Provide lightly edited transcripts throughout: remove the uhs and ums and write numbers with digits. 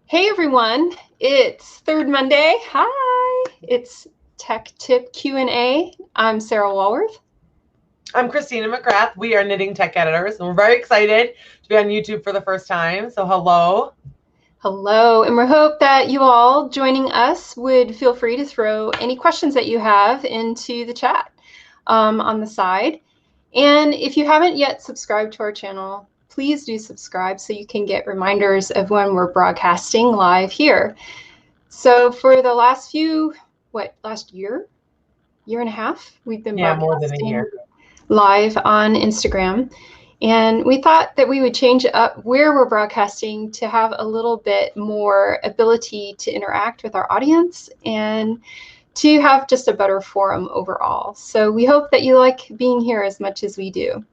Hey everyone, it's Third Monday. Hi, it's Tech Tip Q&A. I'm Sarah Walworth. I'm Christina McGrath. We are Knitting Tech Editors, and we're very excited to be on YouTube for the first time. So hello. Hello, and we hope that you all joining us would feel free to throw any questions that you have into the chat on the side. And if you haven't yet subscribed to our channel, please do subscribe so you can get reminders of when we're broadcasting live here. So for the last last year and a half, we've been more than a broadcasting year live on Instagram. And we thought that we would change up where we're broadcasting to have a little bit more ability to interact with our audience and to have just a better forum overall. So we hope that you like being here as much as we do.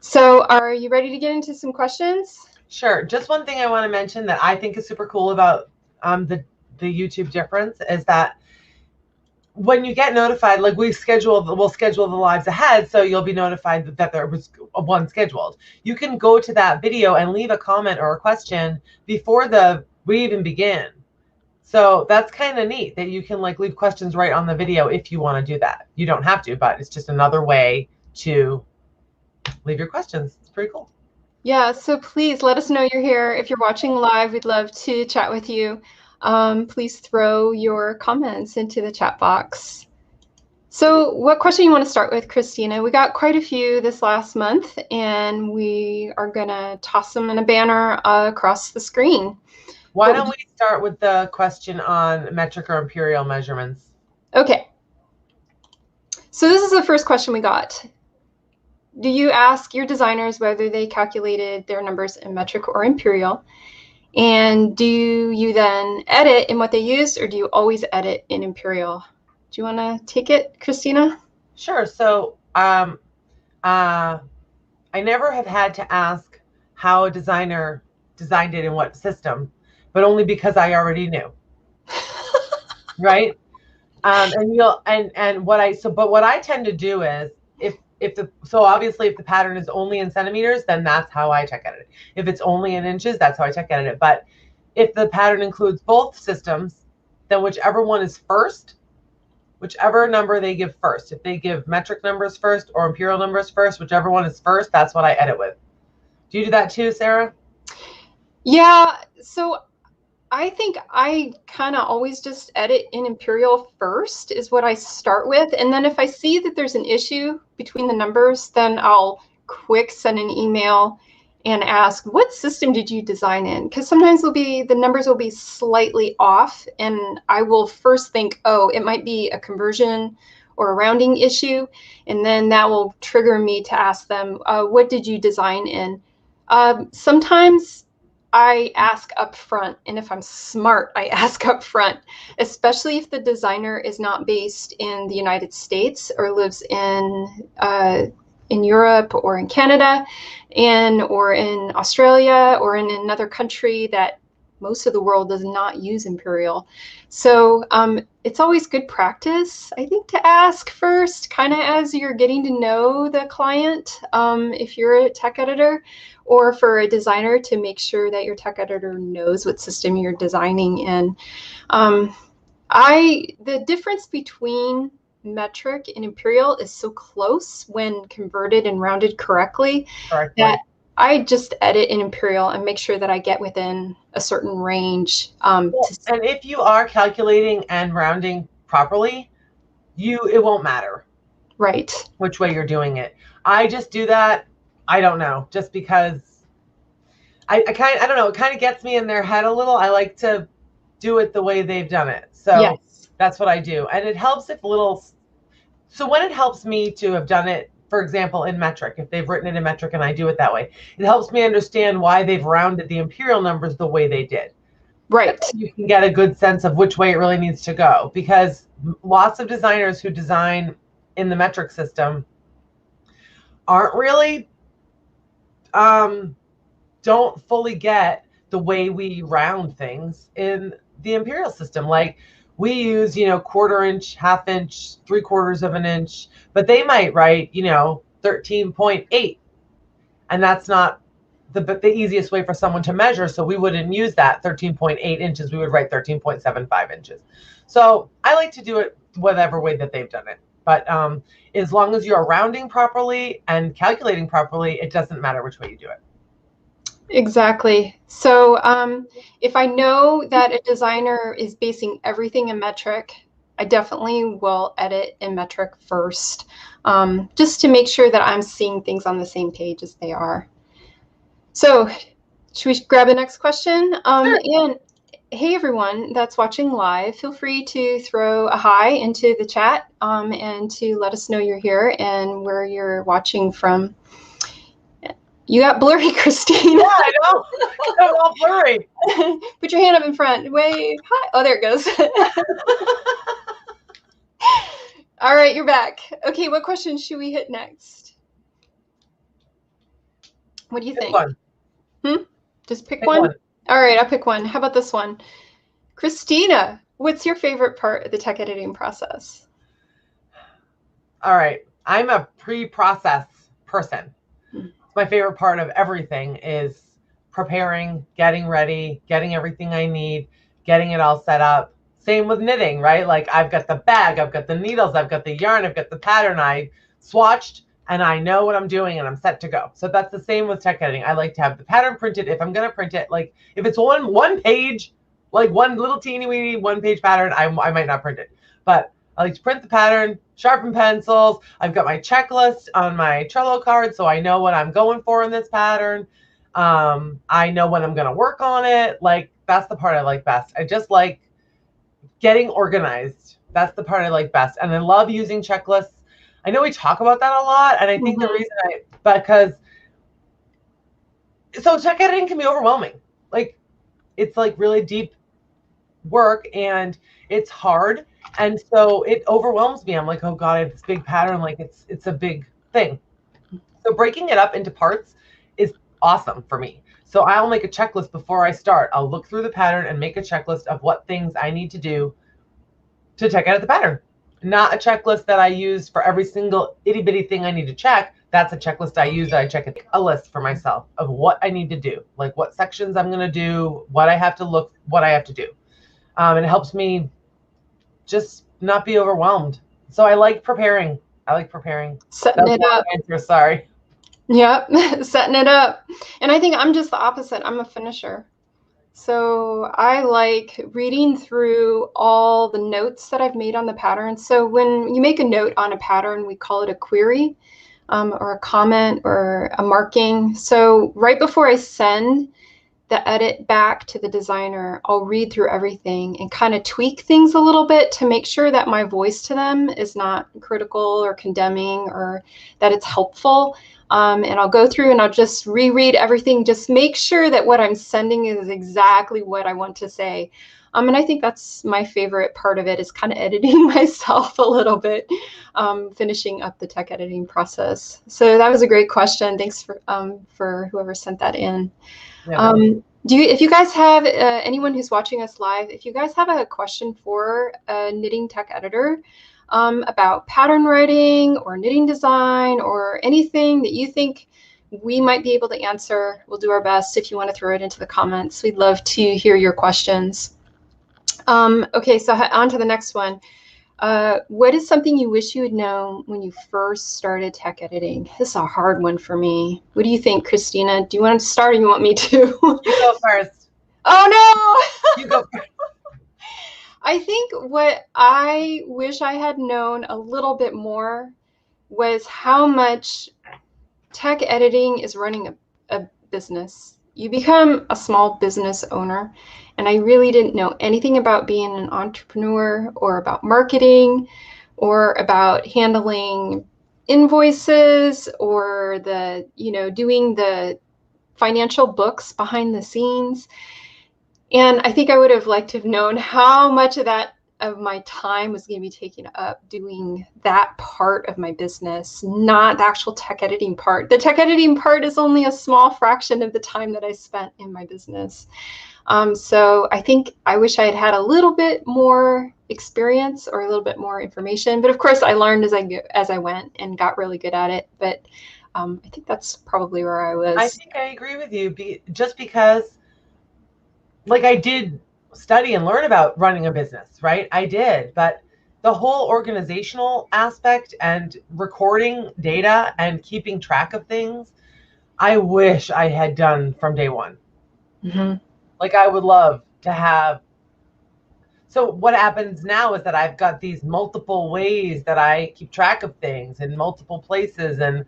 So are you ready to get into some questions? Sure. Just one thing I want to mention that I think is super cool about the YouTube difference is that when you get notified, like we'll schedule the lives ahead, so you'll be notified that there was one scheduled. You can go to that video and leave a comment or a question before we even begin. So that's kind of neat that you can leave questions right on the video if you want to do that. You don't have to, but it's just another way to leave your questions. It's pretty cool. Yeah, so please let us know you're here. If you're watching live, we'd love to chat with you. Please throw your comments into the chat box. So what question you want to start with, Christina? We got quite a few this last month, and we are going to toss them in a banner across the screen. Why don't we start with the question on metric or imperial measurements? Okay. So this is the first question we got. Do you ask your designers whether they calculated their numbers in metric or imperial? And do you then edit in what they used, or do you always edit in imperial? Do you want to take it, Christina? Sure. So I never have had to ask how a designer designed it in what system, but only because I already knew. Right? But what I tend to do is obviously if the pattern is only in centimeters, then that's how I check edit it. If it's only in inches, that's how I check edit it. But if the pattern includes both systems, then whichever one is first, whichever number they give first, if they give metric numbers first or imperial numbers first, whichever one is first, that's what I edit with. Do you do that too, Sarah? Yeah, so I think I kind of always just edit in imperial first is what I start with. And then if I see that there's an issue between the numbers, then I'll quick send an email and ask, what system did you design in? Because sometimes the numbers will be slightly off, and I will first think, oh, it might be a conversion or a rounding issue. And then that will trigger me to ask them, what did you design in? Sometimes I ask up front, and if I'm smart, I ask up front, especially if the designer is not based in the United States or lives in Europe or in Canada or in Australia or in another country that most of the world does not use imperial. So it's always good practice, I think, to ask first, kind of as you're getting to know the client, if you're a tech editor, or for a designer to make sure that your tech editor knows what system you're designing in. The difference between metric and imperial is so close when converted and rounded correctly that I just edit in imperial and make sure that I get within a certain range. And if you are calculating and rounding properly, it won't matter. Right. Which way you're doing it. I just do that. I don't know, just because I don't know. It kind of gets me in their head a little. I like to do it the way they've done it. So yes, that's what I do. And it helps so when it helps me to have done it, for example, in metric, if they've written it in metric and I do it that way, it helps me understand why they've rounded the imperial numbers the way they did. Right. You can get a good sense of which way it really needs to go, because lots of designers who design in the metric system aren't really don't fully get the way we round things in the imperial system. Like we use, 1/4 inch, 1/2 inch, 3/4 of an inch, but they might write, 13.8. And that's not the easiest way for someone to measure. So we wouldn't use that 13.8 inches. We would write 13.75 inches. So I like to do it whatever way that they've done it. But as long as you're rounding properly and calculating properly, it doesn't matter which way you do it. Exactly. So if I know that a designer is basing everything in metric, I definitely will edit in metric first, just to make sure that I'm seeing things on the same page as they are. So should we grab the next question? Sure. And hey, everyone that's watching live, feel free to throw a hi into the chat and to let us know you're here and where you're watching from. You got blurry, Christine. Yeah, I know. I'm all blurry. Put your hand up in front. Wave. Hi. Oh, there it goes. All right, you're back. Okay, what question should we hit next? What do you think? One. Just pick one? All right, I'll pick one. How about this one? Christina, what's your favorite part of the tech editing process? All right. I'm a pre-process person. My favorite part of everything is preparing, getting ready, getting everything I need, getting it all set up. Same with knitting, right? Like I've got the bag, I've got the needles, I've got the yarn, I've got the pattern, I swatched, and I know what I'm doing and I'm set to go. So that's the same with tech editing. I like to have the pattern printed if I'm going to print it. Like if it's one page, like one little teeny weeny one page pattern, I might not print it. But I like to print the pattern, sharpen pencils. I've got my checklist on my Trello card, so I know what I'm going for in this pattern. I know when I'm going to work on it. Like that's the part I like best. I just like getting organized. That's the part I like best. And I love using checklists. I know we talk about that a lot. And I think the reason because tech editing can be overwhelming. Like it's like really deep work and it's hard. And so it overwhelms me. I'm like, oh God, I have this big pattern. Like it's a big thing. So breaking it up into parts is awesome for me. So I'll make a checklist before I start. I'll look through the pattern and make a checklist of what things I need to do to check out the pattern. Not a checklist that I use for every single itty bitty thing I need to check. That's a checklist I use. I check a list for myself of what I need to do, like what sections I'm going to do, what I have to look, what I have to do. And it helps me just not be overwhelmed. So I like preparing. Setting it up. Sorry. Yep, setting it up. And I think I'm just the opposite. I'm a finisher. So I like reading through all the notes that I've made on the pattern. So when you make a note on a pattern, we call it a query or a comment or a marking. So right before I send the edit back to the designer, I'll read through everything and kind of tweak things a little bit to make sure that my voice to them is not critical or condemning or that it's helpful. And I'll go through and I'll just reread everything, just make sure that what I'm sending is exactly what I want to say. And I think that's my favorite part of it is kind of editing myself a little bit, finishing up the tech editing process. So that was a great question. Thanks for whoever sent that in. Yeah. If you guys have anyone who's watching us live, if you guys have a question for a knitting tech editor about pattern writing or knitting design or anything that you think we might be able to answer, we'll do our best. If you want to throw it into the comments, we'd love to hear your questions. Okay, so on to the next one. What is something you wish you had known when you first started tech editing? This is a hard one for me. What do you think, Christina? Do you want to start or you want me to? You go first. Oh, no! You go first. I think what I wish I had known a little bit more was how much tech editing is running a business. You become a small business owner, and I really didn't know anything about being an entrepreneur or about marketing or about handling invoices or doing the financial books behind the scenes. And I think I would have liked to have known how much of my time was going to be taken up doing that part of my business, not the actual tech editing part. The tech editing part is only a small fraction of the time that I spent in my business. So I think I wish I had had a little bit more experience or a little bit more information. But of course, I learned as I went and got really good at it. But I think that's probably where I I was. think I agree with you. Just because, like, I did study and learn about running a business, right? I did, but the whole organizational aspect and recording data and keeping track of things, I wish I had done from day one. Mm-hmm. Like, I would love to have. So what happens now is that I've got these multiple ways that I keep track of things in multiple places. And,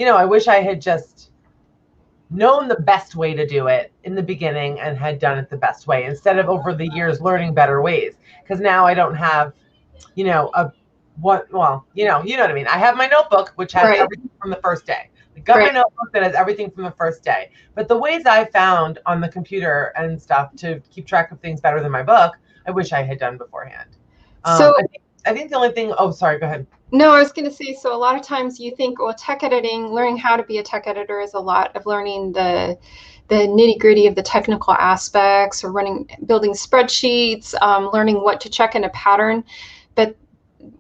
I wish I had just known the best way to do it in the beginning and had done it the best way instead of over the years learning better ways. Because now I don't have, you know what I mean. I have my notebook, which has Right, everything from the first day. I got my right. notebook that has everything from the first day. But the ways I found on the computer and stuff to keep track of things better than my book, I wish I had done beforehand. So I think the only thing, oh, sorry, go ahead. no, I was going to say, so a lot of times you think, well, tech editing, learning how to be a tech editor is a lot of learning the nitty gritty of the technical aspects, or building spreadsheets, learning what to check in a pattern. But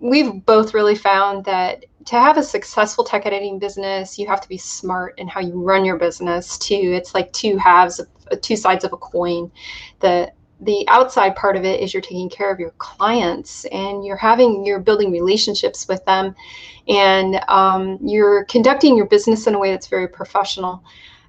we've both really found that to have a successful tech editing business, you have to be smart in how you run your business too. It's like two sides of a coin. The outside part of it is you're taking care of your clients, and you're building relationships with them, and you're conducting your business in a way that's very professional,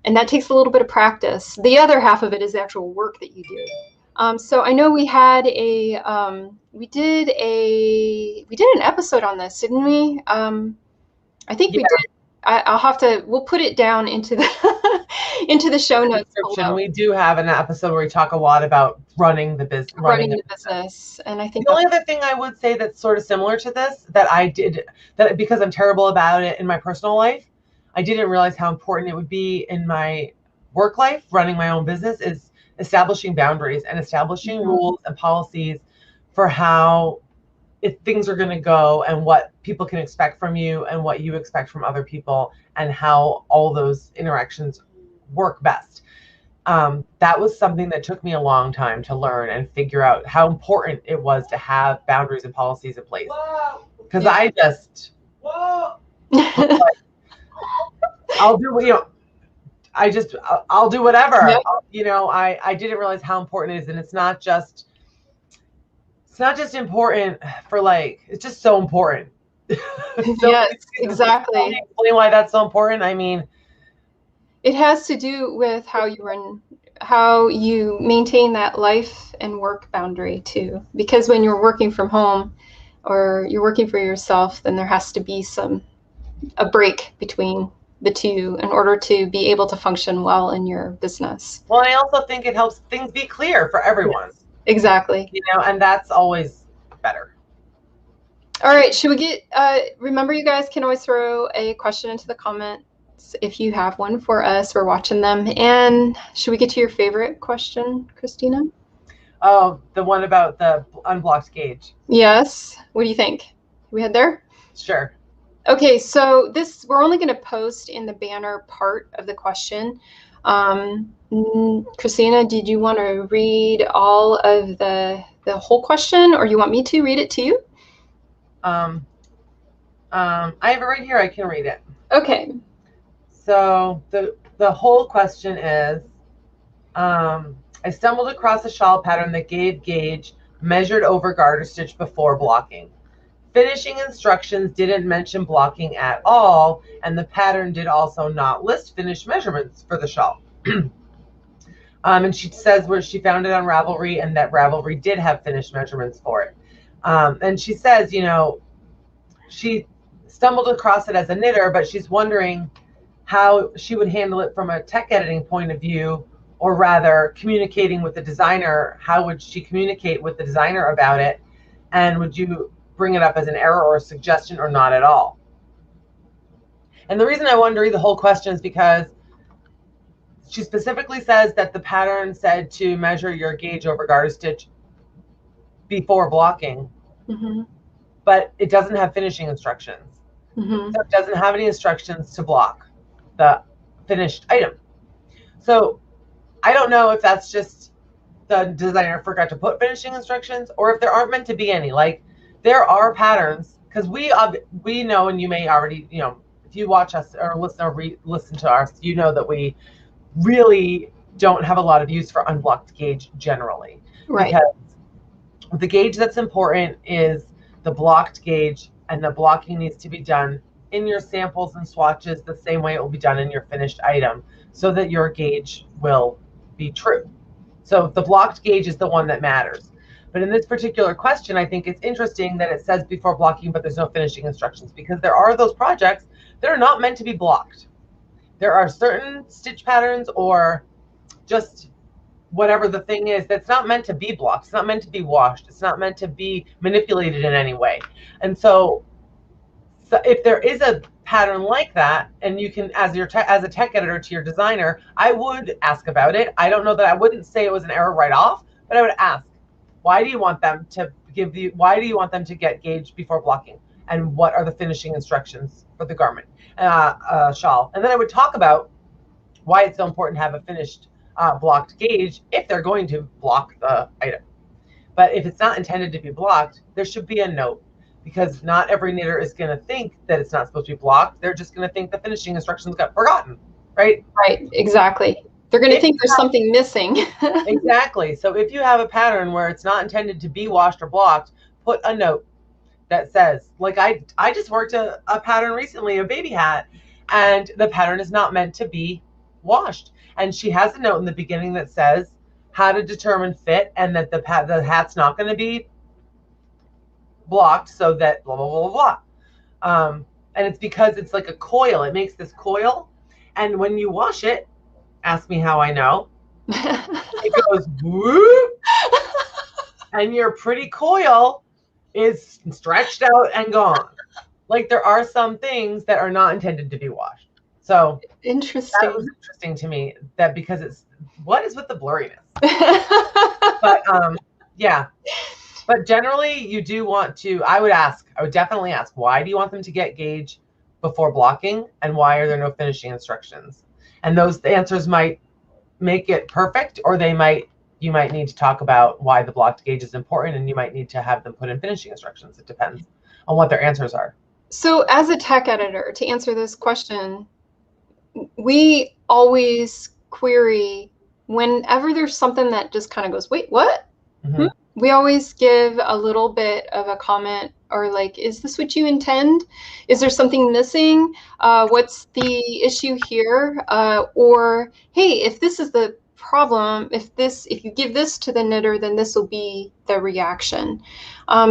and that takes a little bit of practice. The other half of it is the actual work that you do. So I know we had we did an episode on this, didn't we? I think we Yeah. did. We'll put it down into the into the show notes below. We do have an episode where we talk a lot about running the business. Running the business, and I think the only other thing I would say that's sort of similar to this that I did, that because I'm terrible about it in my personal life, I didn't realize how important it would be in my work life, running my own business, is establishing boundaries and establishing rules and policies for how if things are going to go, and what people can expect from you and what you expect from other people, and how all those interactions work best. That was something that took me a long time to learn and figure out how important it was to have boundaries and policies in place. Because I just, I'll do, I'll do whatever. Yep. I didn't realize how important it is, and it's not just important for it's just so important. So yes, exactly. Can you explain why that's so important? I mean, it has to do with how you maintain that life and work boundary too. Because when you're working from home or you're working for yourself, then there has to be a break between the two in order to be able to function well in your business. Well, I also think it helps things be clear for everyone. Yes, exactly. And that's always better. All right, should we get, remember, you guys can always throw a question into the comments if you have one for us. We're watching them. And should we get to your favorite question, Christina? Oh, the one about the unblocked gauge. Yes. What do you think? We head there? Sure. Okay, so we're only going to post in the banner part of the question. Christina, did you want to read all of the whole question, or you want me to read it to you? I have it right here. I can read it. Okay. So the whole question is, I stumbled across a shawl pattern that gave gauge measured over garter stitch before blocking. Finishing instructions didn't mention blocking at all, and the pattern did also not list finished measurements for the shawl. And she says where she found it on Ravelry, and that Ravelry did have finished measurements for it. And she says, she stumbled across it as a knitter, but she's wondering how she would handle it from a tech editing point of view, or rather communicating with the designer. How would she communicate with the designer about it? And would you bring it up as an error or a suggestion, or not at all? And the reason I wanted to read the whole question is because she specifically says that the pattern said to measure your gauge over garter stitch before blocking, but it doesn't have finishing instructions. So it doesn't have any instructions to block the finished item. So I don't know if that's just the designer forgot to put finishing instructions, or if there aren't meant to be any. Like, there are patterns, because we know, and you may already, if you watch us or listen to us, you know that we really don't have a lot of use for unblocked gauge generally. Right. Because the gauge that's important is the blocked gauge, and the blocking needs to be done in your samples and swatches the same way it will be done in your finished item, so that your gauge will be true. So the blocked gauge is the one that matters. But in this particular question, I think it's interesting that it says before blocking, but there's no finishing instructions, because there are those projects that are not meant to be blocked. There are certain stitch patterns or just whatever the thing is that's not meant to be blocked. It's not meant to be washed. It's not meant to be manipulated in any way. And so if there is a pattern like that, and you can, as a tech editor to your designer, I would ask about it. I don't know that I wouldn't say it was an error right off, but I would ask, why do you want them to get gauge before blocking? And what are the finishing instructions for the garment, shawl? And then I would talk about why it's so important to have a finished blocked gauge if they're going to block the item. But if it's not intended to be blocked, there should be a note, because not every knitter is going to think that it's not supposed to be blocked. They're just going to think the finishing instructions got forgotten, right? Right, exactly. They're going to think there's something missing. Exactly. So if you have a pattern where it's not intended to be washed or blocked, put a note that says, like I just worked a pattern recently, a baby hat, and the pattern is not meant to be washed. And she has a note in the beginning that says how to determine fit, and that the hat's not going to be blocked, so that blah, blah, blah, blah, blah. And it's because it's like a coil. It makes this coil. And when you wash it, ask me how I know, it goes whoop, and your pretty coil is stretched out and gone. Like, there are some things that are not intended to be washed. So interesting. That was interesting to me, that because it's, what is with the blurriness? But yeah. But generally, you do want to, I would definitely ask, why do you want them to get gauge before blocking? And why are there no finishing instructions? And those answers might make it perfect, or you might need to talk about why the blocked gauge is important, and you might need to have them put in finishing instructions. It depends on what their answers are. So as a tech editor, to answer this question, we always query whenever there's something that just kind of goes, wait, what? Mm-hmm. We always give a little bit of a comment, or like, is this what you intend? Is there something missing? What's the issue here? Or, hey, if this is the problem, if you give this to the knitter, then this will be the reaction.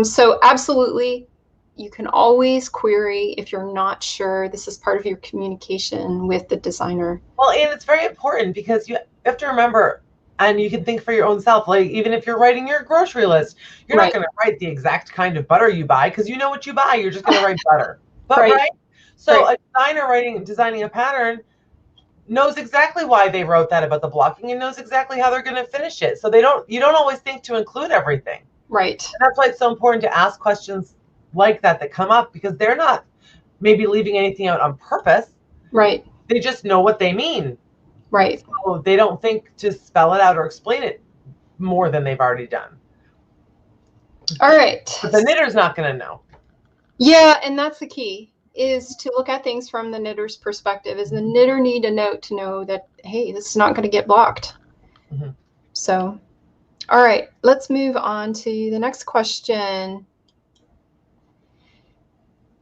So absolutely, you can always query if you're not sure. This is part of your communication with the designer. Well, and it's very important, because you have to remember, and you can think for your own self, like, even if you're writing your grocery list, you're not going to write the exact kind of butter you buy, because you know what you buy. You're just going to write butter. But right? So a designer designing a pattern knows exactly why they wrote that about the blocking, and knows exactly how they're going to finish it. So you don't always think to include everything. Right. And that's why it's so important to ask questions like that come up, because they're not maybe leaving anything out on purpose. Right. They just know what they mean. Right. So they don't think to spell it out or explain it more than they've already done. All right. But the knitter's not going to know. Yeah, and that's the key, is to look at things from the knitter's perspective. Is the knitter need a note to know that, hey, this is not going to get blocked. Mm-hmm. So, all right, let's move on to the next question.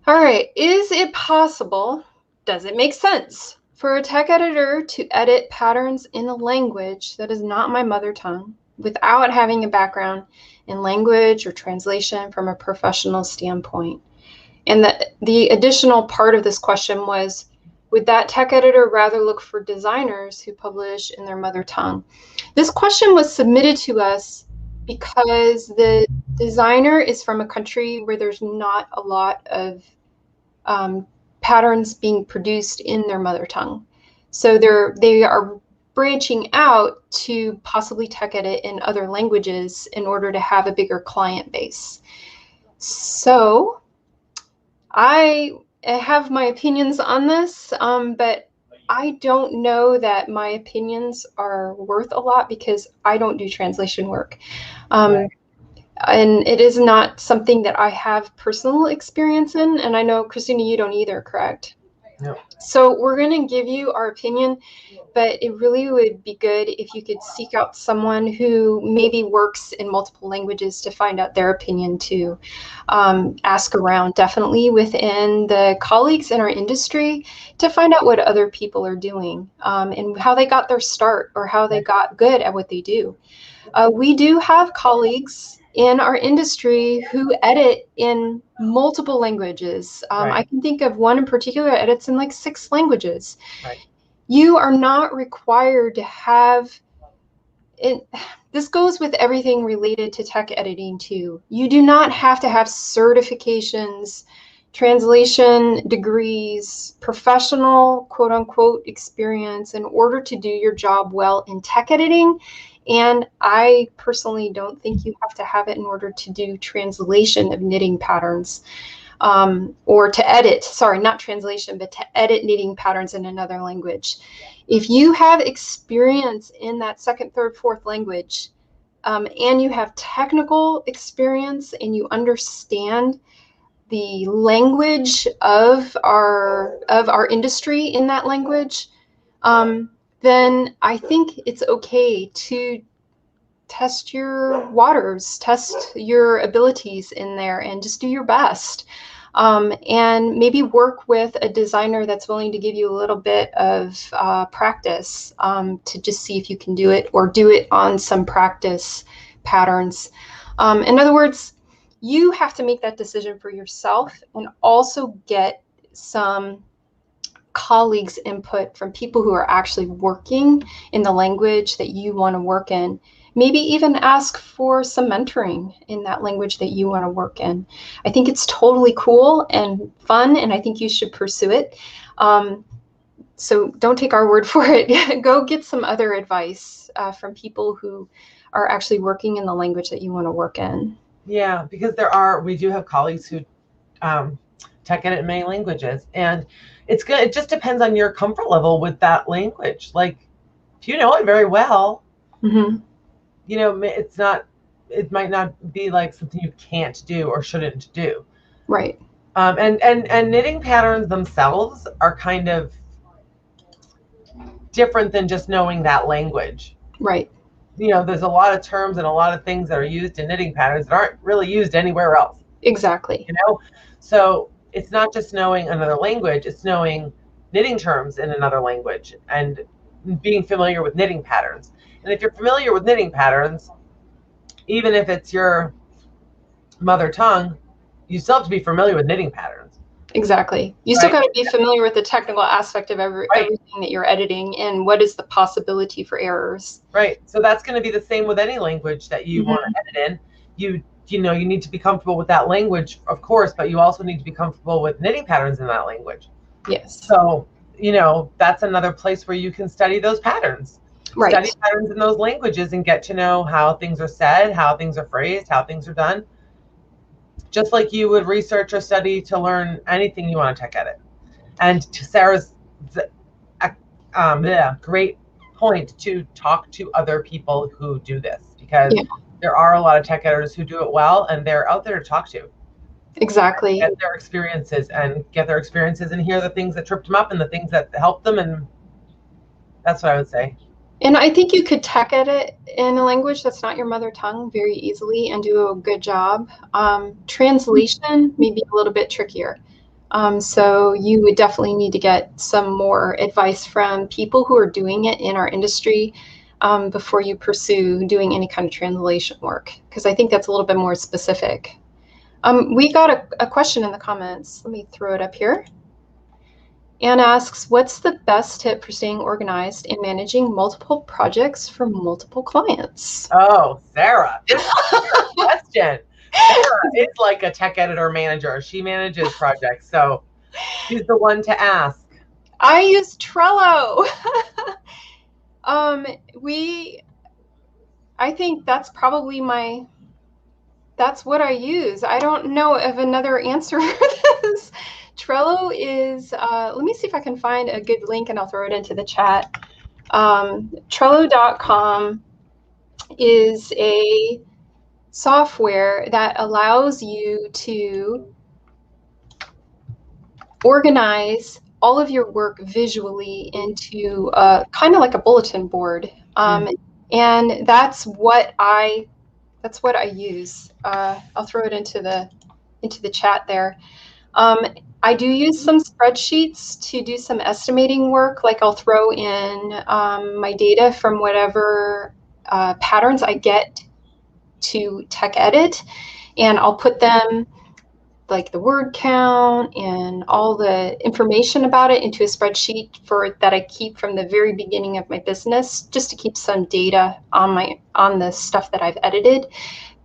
All right, is it possible, does it make sense for a tech editor to edit patterns in a language that is not my mother tongue without having a background in language or translation from a professional standpoint? And the additional part of this question was, would that tech editor rather look for designers who publish in their mother tongue? This question was submitted to us because the designer is from a country where there's not a lot of patterns being produced in their mother tongue. So they are branching out to possibly tech edit in other languages in order to have a bigger client base. So I have my opinions on this, but I don't know that my opinions are worth a lot, because I don't do translation work. And it is not something that I have personal experience in. And I know, Christina, you don't either, correct? No. So we're going to give you our opinion, but it really would be good if you could seek out someone who maybe works in multiple languages to find out their opinion too. Ask around definitely within the colleagues in our industry to find out what other people are doing, and how they got their start or how they got good at what they do. We do have colleagues in our industry who edit in multiple languages. I can think of one in particular that edits in like 6 languages. Right. You are not required to have it. This goes with everything related to tech editing too. You do not have to have certifications, translation degrees, professional quote unquote experience in order to do your job well in tech editing. And I personally don't think you have to have it in order to do translation of knitting patterns, or to edit, sorry, not translation, but to edit knitting patterns in another language. If you have experience in that second, third, fourth language, and you have technical experience and you understand the language of our industry in that language, then I think it's okay to test your waters, test your abilities in there, and just do your best. And maybe work with a designer that's willing to give you a little bit of practice, to just see if you can do it, or do it on some practice patterns. In other words, you have to make that decision for yourself, and also get some colleagues' input from people who are actually working in the language that you want to work in. Maybe even ask for some mentoring in that language that you want to work in. I think it's totally cool and fun, and I think you should pursue it. So don't take our word for it. Go get some other advice from people who are actually working in the language that you want to work in. Yeah, because we do have colleagues who tech edit in many languages, and it's good. It just depends on your comfort level with that language. Like, if you know it very well, you know, it might not be like something you can't do or shouldn't do. Right. And knitting patterns themselves are kind of different than just knowing that language. Right. You know, there's a lot of terms and a lot of things that are used in knitting patterns that aren't really used anywhere else. Exactly. You know, so it's not just knowing another language, it's knowing knitting terms in another language and being familiar with knitting patterns. And if you're familiar with knitting patterns, even if it's your mother tongue, you still have to be familiar with knitting patterns. Exactly. You still got to be familiar with the technical aspect of everything that you're editing, and what is the possibility for errors. Right. So that's going to be the same with any language that you want to edit in. You know, you need to be comfortable with that language, of course, but you also need to be comfortable with knitting patterns in that language. Yes. So, you know, that's another place where you can study those patterns. Right. Study patterns in those languages and get to know how things are said, how things are phrased, how things are done. Just like you would research or study to learn anything you want to tech edit. And to Sarah's great point, to talk to other people who do this, because there are a lot of tech editors who do it well, and they're out there to talk to. Exactly. Get their experiences and hear the things that tripped them up and the things that helped them, and that's what I would say. And I think you could tech edit in a language that's not your mother tongue very easily and do a good job. Translation may be a little bit trickier. So you would definitely need to get some more advice from people who are doing it in our industry, before you pursue doing any kind of translation work, because I think that's a little bit more specific. We got a question in the comments. Let me throw it up here. Anne asks, what's the best tip for staying organized and managing multiple projects for multiple clients? Oh, Sarah, this is a question. Sarah is like a tech editor manager. She manages projects, so she's the one to ask. I use Trello. I think that's probably that's what I use. I don't know of another answer for this. Trello is, let me see if I can find a good link and I'll throw it into the chat. Trello.com is a software that allows you to organize all of your work visually into kind of like a bulletin board. And that's what I use. I'll throw it into the chat there. I do use some spreadsheets to do some estimating work. Like I'll throw in my data from whatever patterns I get to tech edit, and I'll put them, like the word count and all the information about it, into a spreadsheet that I keep from the very beginning of my business, just to keep some data on the stuff that I've edited.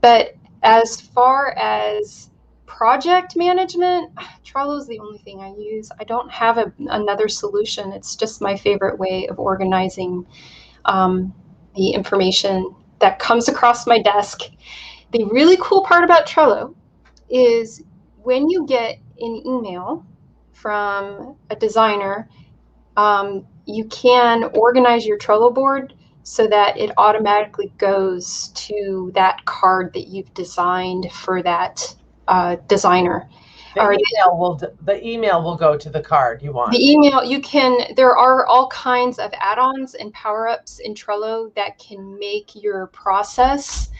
But as far as project management, Trello is the only thing I use. I don't have another solution. It's just my favorite way of organizing the information that comes across my desk. The really cool part about Trello is when you get an email from a designer, you can organize your Trello board so that it automatically goes to that card that you've designed for that designer. The email will go to the card you want. The email, there are all kinds of add-ons and power-ups in Trello that can make your process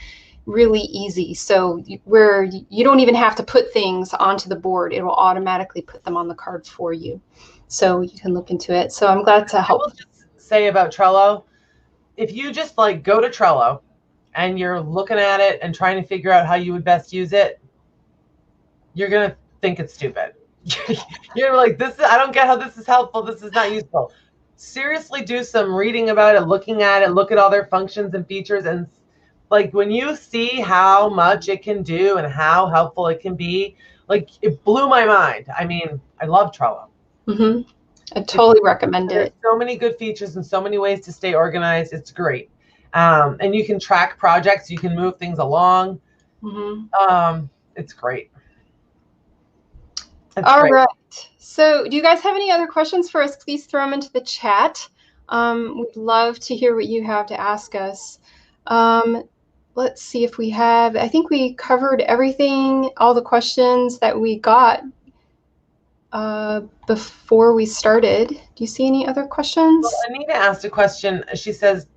really easy. So where you don't even have to put things onto the board, it will automatically put them on the card for you. So you can look into it. So I'm glad to help. I will just say about Trello, if you just like go to Trello and you're looking at it and trying to figure out how you would best use it, you're going to think it's stupid. You're like, I don't get how this is helpful. This is not useful. Seriously, do some reading about it, looking at it, look at all their functions and features. And like when you see how much it can do and how helpful it can be, like it blew my mind. I mean, I love Trello. Mm-hmm. I totally recommend it. There's so many good features and so many ways to stay organized. It's great. And you can track projects. You can move things along. Mm-hmm. It's great. All right. So do you guys have any other questions for us? Please throw them into the chat. We'd love to hear what you have to ask us. Let's see if we have, I think we covered everything, all the questions that we got before we started. Do you see any other questions? Well, Anita asked a question. She says,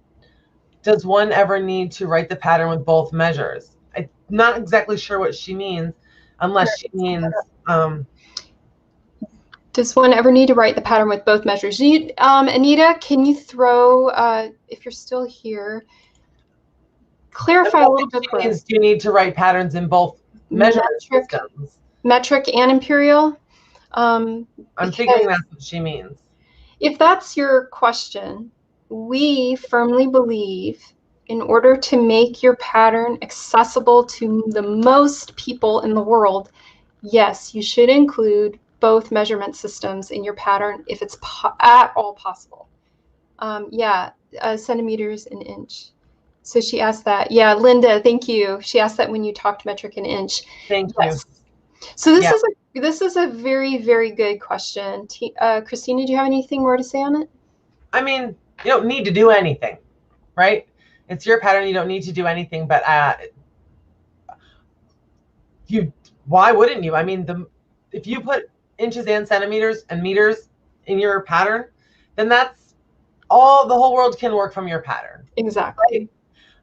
does one ever need to write the pattern with both measures? I'm not exactly sure what she means, unless she means... Does one ever need to write the pattern with both measures? Anita, can you throw, if you're still here, clarify a little bit for us. Do you need to write patterns in both measurement systems? Metric and imperial? I'm figuring that's what she means. If that's your question, we firmly believe in order to make your pattern accessible to the most people in the world, yes, you should include both measurement systems in your pattern if it's at all possible. Centimeters and inch. So she asked that. Yeah, Linda, thank you. She asked that when you talked metric and inch. Thank you. So this is a very, very good question. Christina, do you have anything more to say on it? I mean, you don't need to do anything, right? It's your pattern. You don't need to do anything, but why wouldn't you? I mean, if you put inches and centimeters and meters in your pattern, then that's all, the whole world can work from your pattern. Exactly.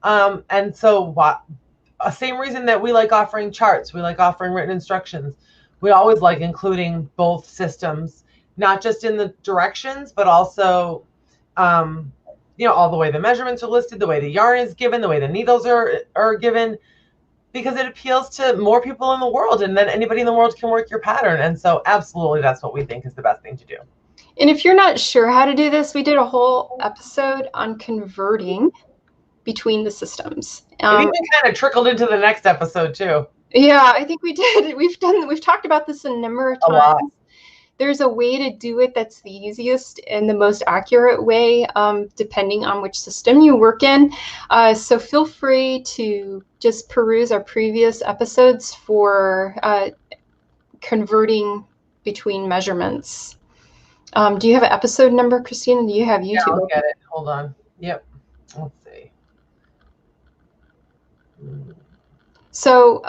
Right? And so same reason that we like offering charts, we like offering written instructions. We always like including both systems, not just in the directions, but also, all the way the measurements are listed, the way the yarn is given, the way the needles are given, because it appeals to more people in the world, and then anybody in the world can work your pattern. And so absolutely, that's what we think is the best thing to do. And if you're not sure how to do this, we did a whole episode on converting between the systems. It even kind of trickled into the next episode too. Yeah, I think we did. We've talked about this a number of times. A lot. There's a way to do it that's the easiest and the most accurate way, depending on which system you work in. So feel free to just peruse our previous episodes for converting between measurements. Do you have an episode number, Christina? Do you have YouTube? Yeah, I'll get it. Hold on. Yep. Let's see. So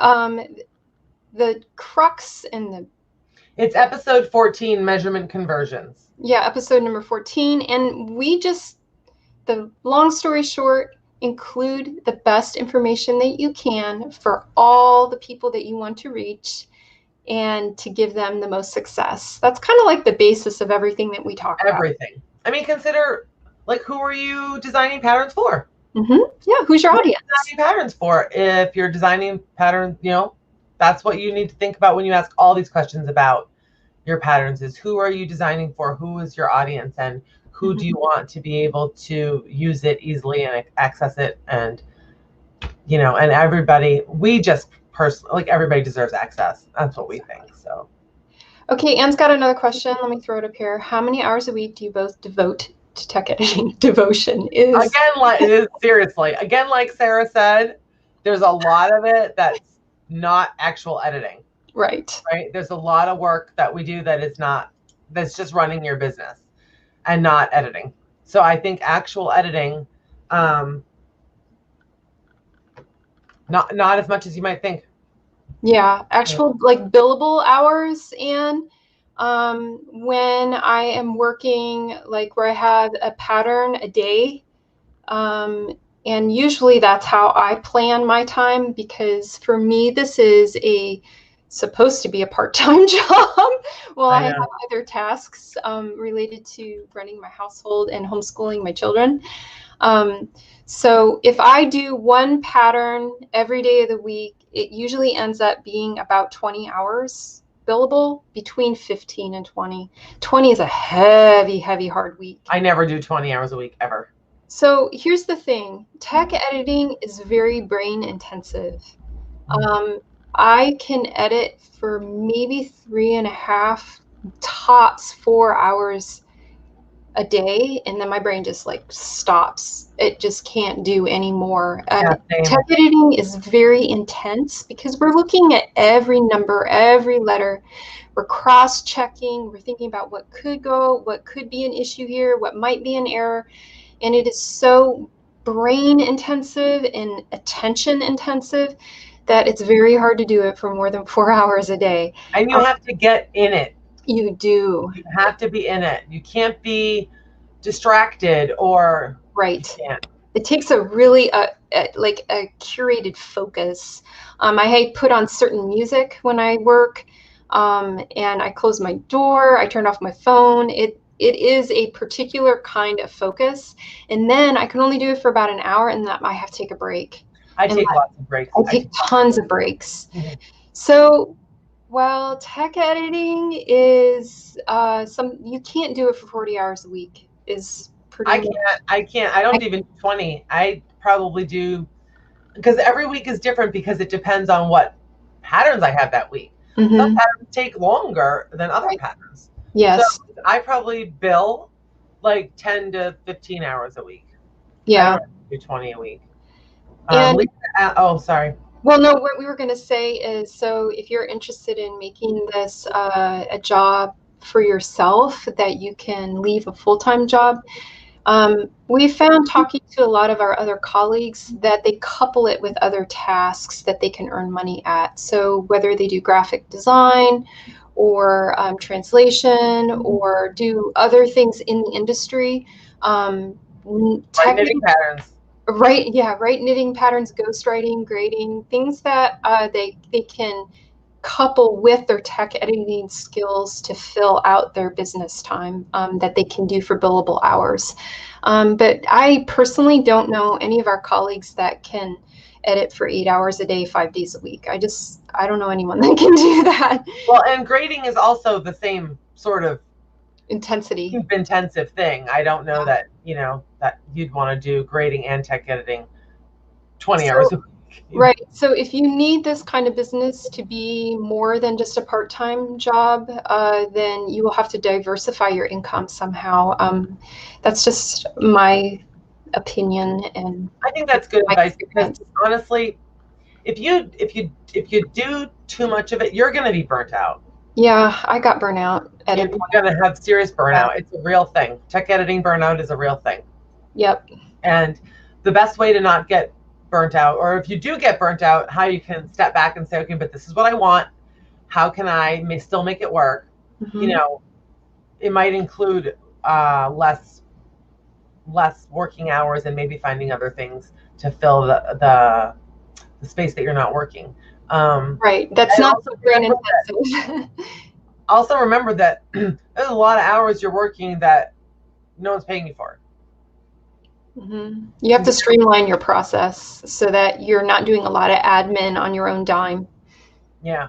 the crux in the... It's episode 14, measurement conversions. Yeah, episode number 14. And the long story short, include the best information that you can for all the people that you want to reach and to give them the most success. That's kind of like the basis of everything that we talk about. Everything. I mean, consider, like, who are you designing patterns for? Yeah, who's your audience? Designing patterns for. If you're designing patterns, that's what you need to think about when you ask all these questions about your patterns, is who are you designing for? Who is your audience? And who do you want to be able to use it easily and access it? And, and everybody, we just personally, like, everybody deserves access. That's what we think. So. Okay, Anne's got another question. Let me throw it up here. How many hours a week do you both devote to tech editing? Devotion is seriously, like Sarah said, there's a lot of it that's not actual editing. Right. There's a lot of work that we do that's just running your business and not editing. So I think actual editing, not as much as you might think. Yeah, actual like billable hours. And when I am working, like where I have a pattern a day, and usually that's how I plan my time, because for me, this is supposed to be a part-time job. Well, I have other tasks related to running my household and homeschooling my children. So if I do one pattern every day of the week, it usually ends up being about 20 hours billable, between 15 and 20. 20 is a heavy, heavy, hard week. I never do 20 hours a week ever. So here's the thing. Tech editing is very brain intensive. I can edit for maybe 3.5, tops 4 hours a day, and then my brain just like stops. It just can't do anymore. Tech editing is very intense because we're looking at every number, every letter. We're cross-checking. We're thinking about what could go, what could be an issue here, what might be an error. And it is so brain intensive and attention intensive that it's very hard to do it for more than 4 hours a day. And you have to get in it. You do. You have to be in it. You can't be distracted or. Right. It takes a really like a curated focus. I put on certain music when I work, and I close my door. I turn off my phone. It is a particular kind of focus, and then I can only do it for about an hour, and that I have to take a break. I take lots of breaks. I take tons of breaks. So, well, tech editing is you can't do it for 40 hours a week. Is pretty. I can't. I don't even do 20. I probably do, because every week is different, because it depends on what patterns I have that week. Some patterns take longer than other patterns. Yes. So I probably bill like 10 to 15 hours a week. Yeah. I don't do 20 a week. Sorry. Well, no, what we were going to say is, so if you're interested in making this a job for yourself, that you can leave a full-time job, we found, talking to a lot of our other colleagues, that they couple it with other tasks that they can earn money at. So whether they do graphic design or translation or do other things in the industry. Knitting patterns. Right, yeah, knitting patterns, ghostwriting, grading, things that they can couple with their tech editing skills to fill out their business time that they can do for billable hours. But I personally don't know any of our colleagues that can edit for 8 hours a day, 5 days a week. I don't know anyone that can do that. Well, and grading is also the same sort of intensive thing. I don't know that, that you'd want to do grading and tech editing 20 hours a week. Right. So if you need this kind of business to be more than just a part-time job, then you will have to diversify your income somehow. That's just my opinion, and I think that's good advice, because honestly, if you do too much of it, you're going to be burnt out. Yeah, I got burnout. You're going to have serious burnout. It's a real thing. Tech editing burnout is a real thing. Yep. And the best way to not get burnt out, or if you do get burnt out, how you can step back and say, okay, but this is what I want. How can I still make it work? you know, it might include less working hours and maybe finding other things to fill the space that you're not working. Right. That's not so brain remember intensive. also remember that there's a lot of hours you're working that no one's paying you for. You have to streamline your process so that you're not doing a lot of admin on your own dime. Yeah.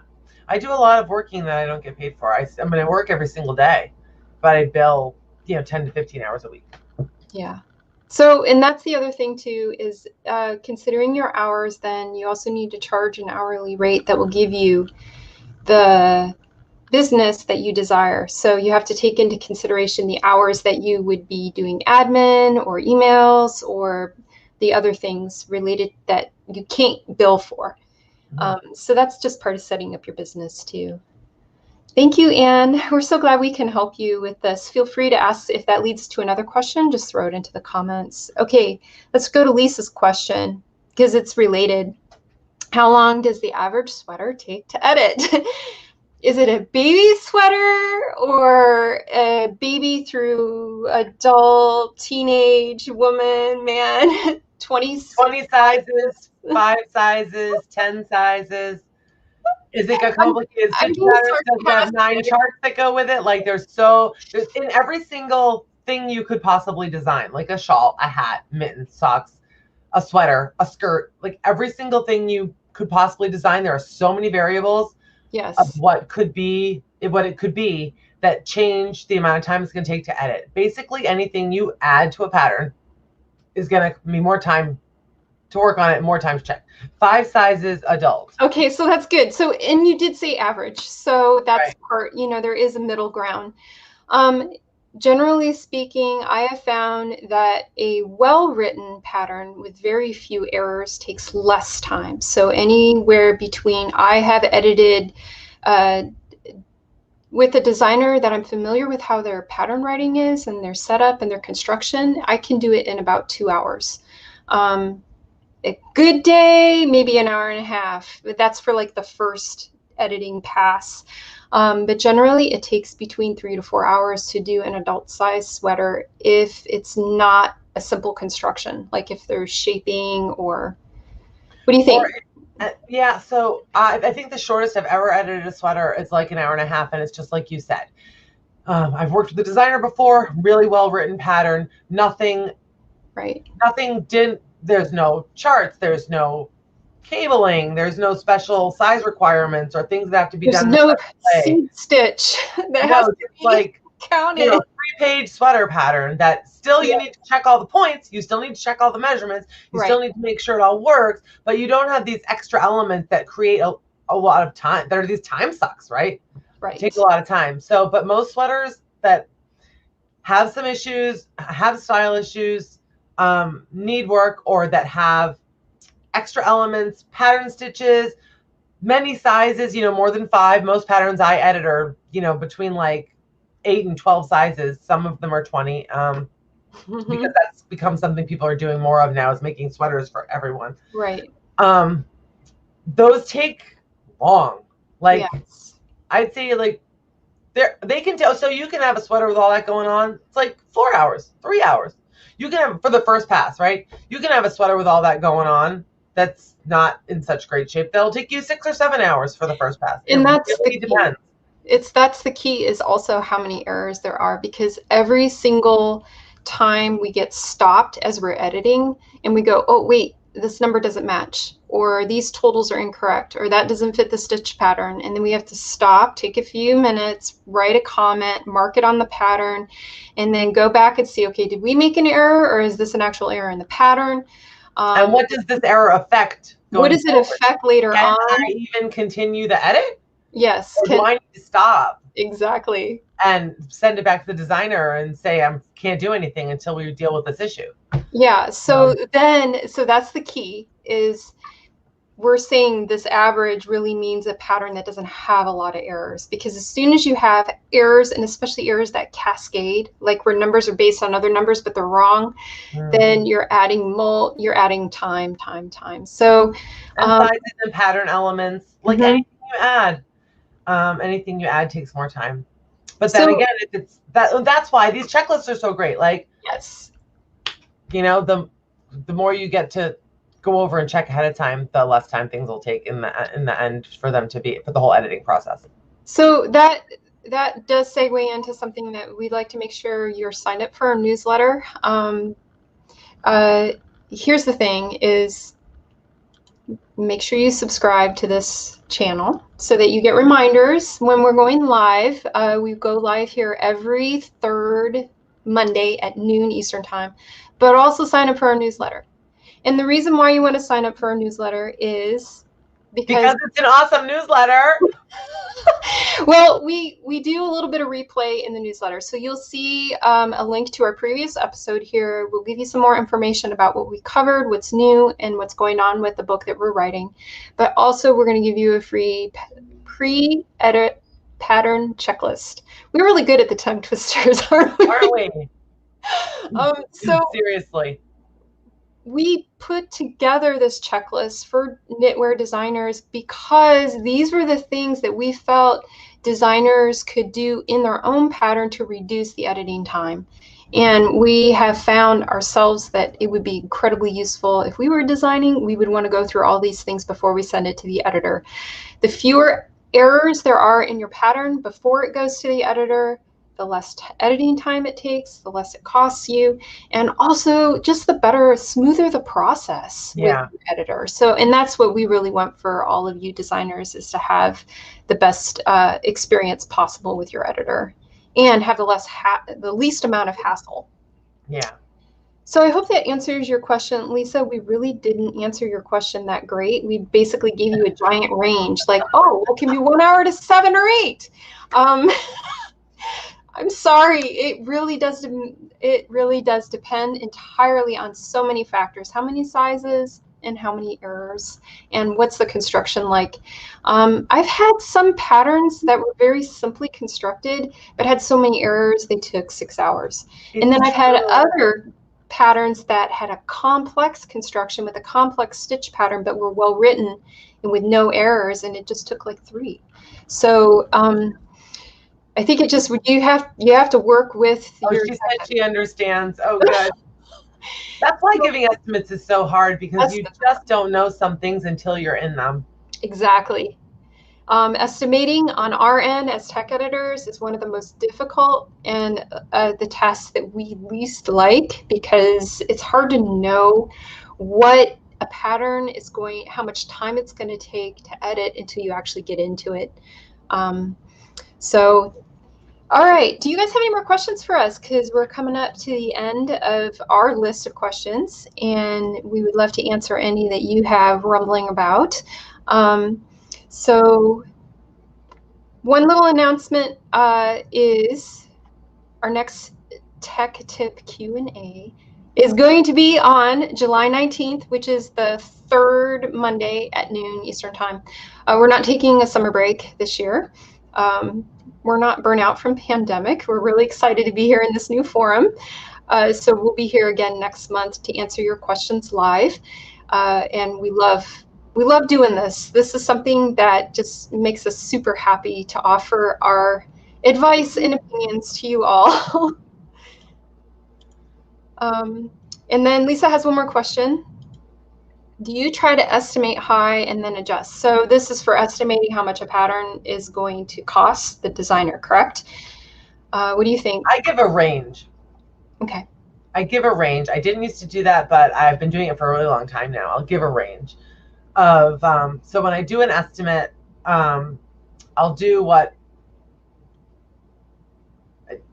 I do a lot of working that I don't get paid for. I mean, I work every single day, but I bill, 10 to 15 hours a week. Yeah. So, and that's the other thing too, is considering your hours, then you also need to charge an hourly rate that will give you the business that you desire. So you have to take into consideration the hours that you would be doing admin or emails or the other things related that you can't bill for. So that's just part of setting up your business too. Thank you, Anne. We're so glad we can help you with this. Feel free to ask if that leads to another question, just throw it into the comments. Okay, let's go to Lisa's question because it's related. How long does the average sweater take to edit? Is it a baby sweater or a baby through adult, teenage, woman, man? 20 sizes, 5 sizes, 10 sizes. Is it a complicated stitch pattern? Does it have 9 charts that go with it? Like there's in every single thing you could possibly design, like a shawl, a hat, mittens, socks, a sweater, a skirt, like every single thing you could possibly design. There are so many variables of what it could be that change the amount of time it's going to take to edit. Basically, anything you add to a pattern is going to be more time to work on it, more time to check. 5 sizes adult. Okay, so that's good. So, and you did say average. So that's part, there is a middle ground. Generally speaking, I have found that a well-written pattern with very few errors takes less time. So anywhere between, I have edited with a designer that I'm familiar with how their pattern writing is and their setup and their construction, I can do it in about 2 hours. A good day, maybe an hour and a half, but that's for like the first editing pass. But generally it takes between 3 to 4 hours to do an adult size sweater if it's not a simple construction, like if there's shaping or, what do you think? Yeah, so I think the shortest I've ever edited a sweater is like an hour and a half, and it's just like you said. I've worked with a designer before, really well written pattern, nothing there's no charts, there's no cabling, there's no special size requirements or things that have to be done. There's no seed stitch that has to be like counted. 3-page sweater pattern that still you need to check all the points, you still need to check all the measurements, you still need to make sure it all works, but you don't have these extra elements that create a lot of time. There are these time sucks, right? It takes a lot of time. So, but most sweaters that have some issues, have style issues, need work, or that have extra elements, pattern stitches, many sizes, more than 5. Most patterns I edit are, between like 8 and 12 sizes. Some of them are 20, because that's become something people are doing more of now, is making sweaters for everyone. Right. Those take long. Like, I'd say like they can tell. So you can have a sweater with all that going on. It's like 4 hours, 3 hours. You can have for the first pass, right? You can have a sweater with all that going on that's not in such great shape. That'll take you 6 or 7 hours for the first pass. And that's really depends. That's the key, is also how many errors there are, because every single time we get stopped as we're editing and we go, oh wait, this number doesn't match, or these totals are incorrect, or that doesn't fit the stitch pattern, and then we have to stop, take a few minutes, write a comment, mark it on the pattern, and then go back and see, okay, did we make an error, or is this an actual error in the pattern? And what does this error affect? What does it affect later on? Can I even continue the edit? Yes. Or do I need to stop? Exactly. And send it back to the designer and say, I can't do anything until we deal with this issue. Yeah. So so that's the key, is we're saying this average really means a pattern that doesn't have a lot of errors, because as soon as you have errors, and especially errors that cascade, like where numbers are based on other numbers but they're wrong, then you're adding time. So sizes and pattern elements, like anything you add takes more time. But then again, that's why these checklists are so great. Like, yes, the more you get to go over and check ahead of time, the less time things will take in the end for the whole editing process. So that does segue into something that we'd like to make sure you're signed up for our newsletter. Here's the thing is, make sure you subscribe to this channel so that you get reminders when we're going live. We go live here every third Monday at noon Eastern time, but also sign up for our newsletter. And the reason why you want to sign up for our newsletter is because it's an awesome newsletter. Well, we do a little bit of replay in the newsletter. So you'll see a link to our previous episode here. We'll give you some more information about what we covered, what's new, and what's going on with the book that we're writing. But also, we're going to give you a free pre-edit pattern checklist. We're really good at the tongue twisters, aren't we? Aren't we? So seriously. We put together this checklist for knitwear designers because these were the things that we felt designers could do in their own pattern to reduce the editing time. And we have found ourselves that it would be incredibly useful. If we were designing, we would want to go through all these things before we send it to the editor. The fewer errors there are in your pattern before it goes to the editor, the less editing time it takes, the less it costs you, and also just the better, smoother the process with your editor. So, and that's what we really want for all of you designers, is to have the best experience possible with your editor and have the least amount of hassle. Yeah. So I hope that answers your question, Lisa. We really didn't answer your question that great. We basically gave you a giant range, like, oh, it can be 1 hour to 7 or 8. I'm sorry, it really does depend entirely on so many factors. How many sizes and how many errors, and what's the construction like? I've had some patterns that were very simply constructed, but had so many errors they took 6 hours. And then I've had other patterns that had a complex construction with a complex stitch pattern, but were well written and with no errors, and it just took like 3. So I think it just, you have to work with she said she understands. Oh, good. That's why giving estimates is so hard, because you just don't know some things until you're in them. Exactly. Estimating on our end as tech editors is one of the most difficult and the tasks that we least like, because it's hard to know what a pattern is how much time it's going to take to edit until you actually get into it. So, all right. Do you guys have any more questions for us? Because we're coming up to the end of our list of questions, and we would love to answer any that you have rumbling about. So one little announcement is our next Tech Tip Q&A is going to be on July 19th, which is the third Monday at noon Eastern Time. We're not taking a summer break this year. We're not burnt out from pandemic. We're really excited to be here in this new forum. So we'll be here again next month to answer your questions live. And we love doing this. This is something that just makes us super happy to offer our advice and opinions to you all. And then Lisa has one more question. Do you try to estimate high and then adjust? So this is for estimating how much a pattern is going to cost the designer, correct? What do you think? I give a range. Okay. I give a range. I didn't used to do that, but I've been doing it for a really long time now. I'll give a range of, so when I do an estimate, I'll do what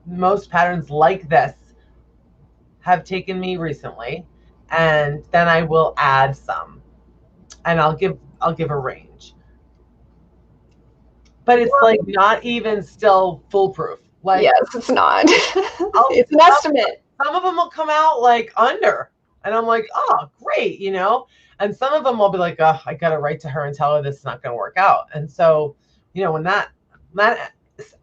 most patterns like this have taken me recently, and then I will add some, and I'll give a range. But it's like not even still foolproof. Like, yes, it's not. It's an estimate. Some of them will come out like under, and I'm like, oh, great, you know. And some of them will be like, oh, I got to write to her and tell her this is not going to work out. And so, you know, when that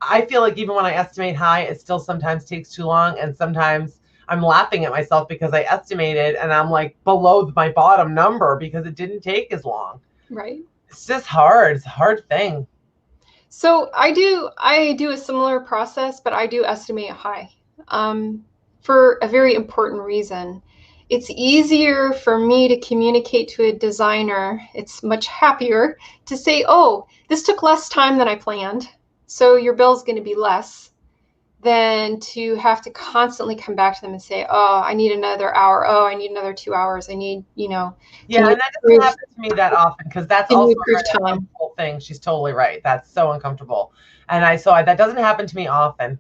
I feel like even when I estimate high, it still sometimes takes too long, and sometimes I'm laughing at myself because I estimated and I'm like below my bottom number because it didn't take as long. Right. It's just hard. It's a hard thing. So I do a similar process, but I do estimate high, for a very important reason. It's easier for me to communicate to a designer. It's much happier to say, oh, this took less time than I planned, so your bill's going to be less, than to have to constantly come back to them and say, oh, I need another hour. Oh, I need another 2 hours. I need, Yeah, can you and that doesn't approve, happen to me that often because that's can you also a approve very time? uncomfortable thing. She's totally right. That's so uncomfortable. And that doesn't happen to me often.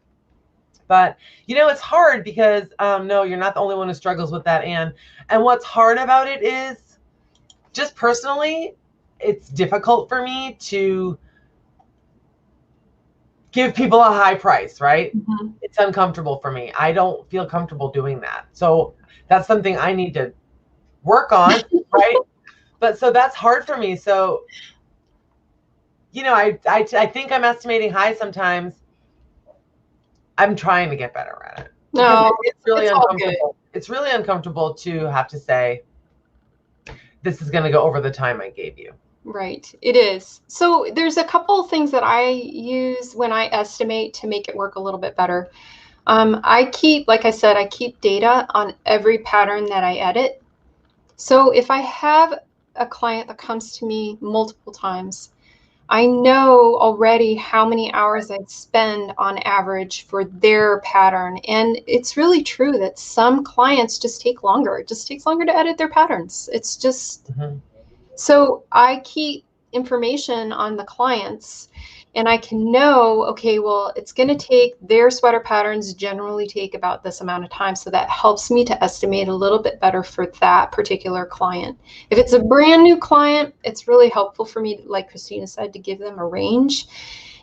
But it's hard because no, you're not the only one who struggles with that, Anne. And what's hard about it is just personally, it's difficult for me to give people a high price, right? Mhm. It's uncomfortable for me. I don't feel comfortable doing that. So that's something I need to work on, right? But so that's hard for me. So, I think I'm estimating high sometimes. I'm trying to get better at it because No, it's really it's all good. uncomfortable. It's really uncomfortable to have to say, this is going to go over the time I gave you. Right, it is. So there's a couple of things that I use when I estimate to make it work a little bit better. Like I said, I keep data on every pattern that I edit. So if I have a client that comes to me multiple times, I know already how many hours I'd spend on average for their pattern. And it's really true that some clients just take longer. It just takes longer to edit their patterns. It's just, so I keep information on the clients and I can know, okay, well, it's going to take, their sweater patterns generally take about this amount of time. So that helps me to estimate a little bit better for that particular client. If it's a brand new client, it's really helpful for me, like Christina said, to give them a range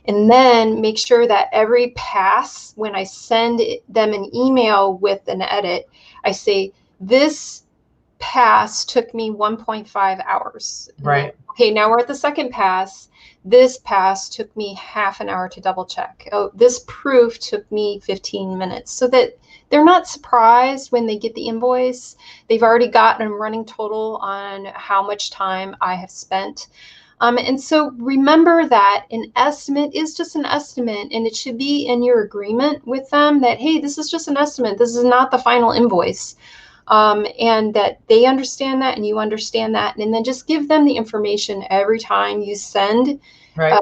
and then make sure that every pass, when I send them an email with an edit, I say, this pass took me 1.5 hours. Right. Okay, now we're at the second pass. This pass took me half an hour to double check. Oh, this proof took me 15 minutes, so that they're not surprised when they get the invoice. They've already gotten a running total on how much time I have spent. And so remember that an estimate is just an estimate, and it should be in your agreement with them that, hey, this is just an estimate. This is not the final invoice. And that they understand that and you understand that. And then just give them the information every time you send Right.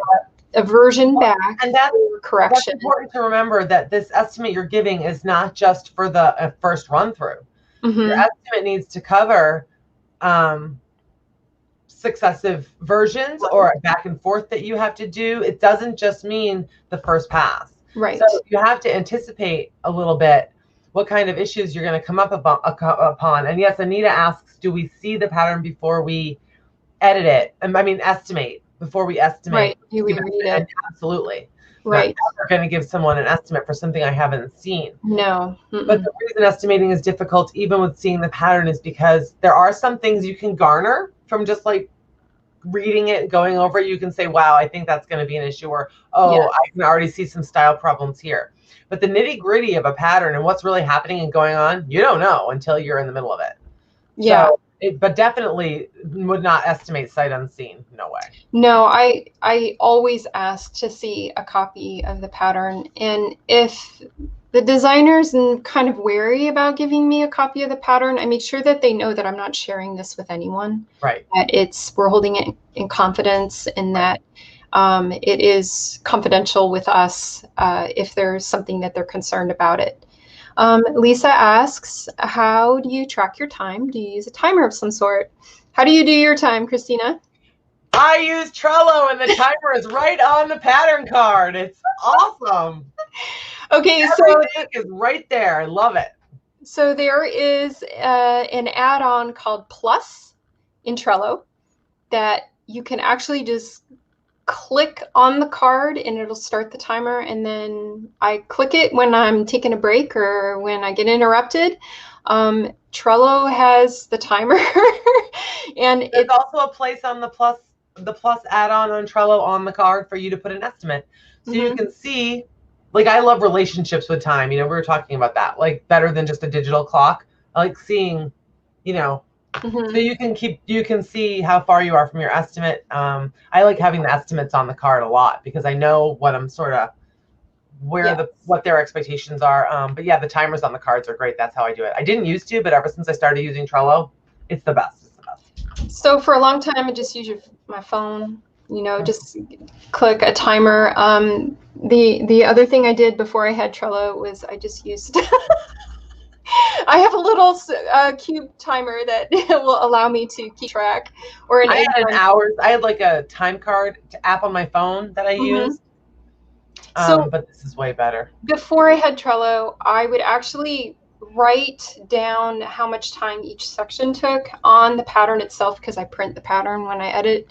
a version back and that's correction. important to remember, that this estimate you're giving is not just for the first run through. Your estimate needs to cover successive versions or back and forth that you have to do. It doesn't just mean the first pass. Right. So you have to anticipate a little bit what kind of issues you're going to come up upon. And yes, Anita asks, do we see the pattern before we edit it? I mean, estimate before we estimate. Right. You read it. Absolutely. Right. I'm never going to give someone an estimate for something I haven't seen. No. But the reason estimating is difficult, even with seeing the pattern, is because there are some things you can garner from just like reading it and going over it. You can say, wow, I think that's going to be an issue, or, oh, yes, I can already see some style problems here. But the nitty gritty of a pattern and what's really happening and going on, you don't know until you're in the middle of it. Yeah. So, but definitely would not estimate sight unseen. No way. No, I always ask to see a copy of the pattern. And if the designer's kind of wary about giving me a copy of the pattern, I make sure that they know that I'm not sharing this with anyone. Right. That we're holding it in confidence, and that it is confidential with us if there's something that they're concerned about it. Lisa asks, how do you track your time? Do you use a timer of some sort? How do you do your time, Christina? I use Trello, and the timer is right on the pattern card. It's awesome. Okay, everything is right there. I love it. So there is an add-on called Plus in Trello that you can actually just click on the card and it'll start the timer, and then I click it when I'm taking a break or when I get interrupted. Trello has the timer and there's also a place on the Plus add-on on Trello on the card for you to put an estimate, so you can see. Like, I love relationships with time. We were talking about that, like, better than just a digital clock. I like seeing, So you can see how far you are from your estimate. I like having the estimates on the card a lot because I know what I'm sort of what their expectations are. But yeah, the timers on the cards are great. That's how I do it. I didn't used to, but ever since I started using Trello, it's the best. It's the best. So for a long time, I just use my phone. Just click a timer. The other thing I did before I had Trello was I just used. I have a little cube timer that will allow me to keep track. Or I had I had like a time card app on my phone that I used. So but this is way better. Before I had Trello, I would actually write down how much time each section took on the pattern itself because I print the pattern when I edit.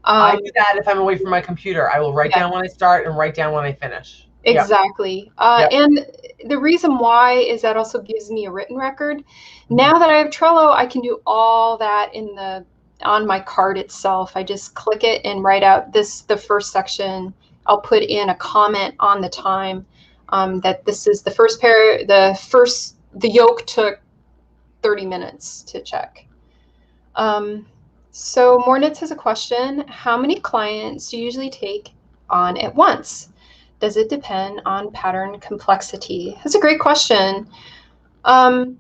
I do that if I'm away from my computer. I will write down when I start and write down when I finish. Exactly. And the reason why is that also gives me a written record. Now that I have Trello, I can do all that on my card itself. I just click it and write out the first section. I'll put in a comment on the time that this is the first pair. The yoke took 30 minutes to check. So Mornitz has a question. How many clients do you usually take on at once? Does it depend on pattern complexity? That's a great question. I'm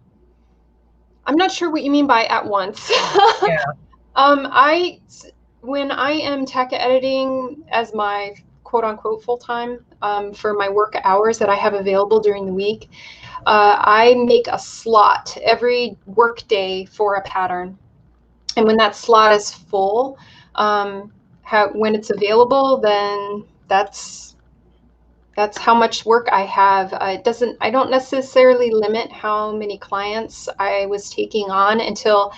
not sure what you mean by at once. Yeah. When I am tech editing as my quote unquote full time for my work hours that I have available during the week, I make a slot every work day for a pattern. And when that slot is full, when it's available, then that's how much work I have. I don't necessarily limit how many clients I was taking on until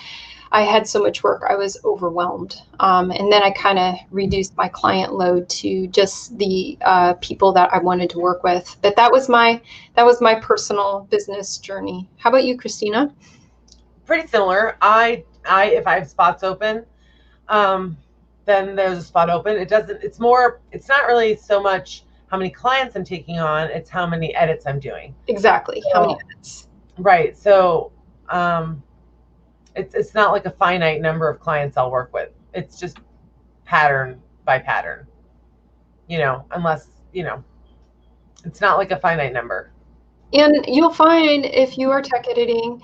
I had so much work I was overwhelmed. And then I kind of reduced my client load to just the people that I wanted to work with. But that was my personal business journey. How about you, Christina? Pretty similar. If I have spots open, then there's a spot open. It's not really so much how many clients I'm taking on, it's how many edits I'm doing. Exactly. How many edits? Right. So it's not like a finite number of clients I'll work with. It's just pattern by pattern. Unless, it's not like a finite number. And you'll find if you are tech editing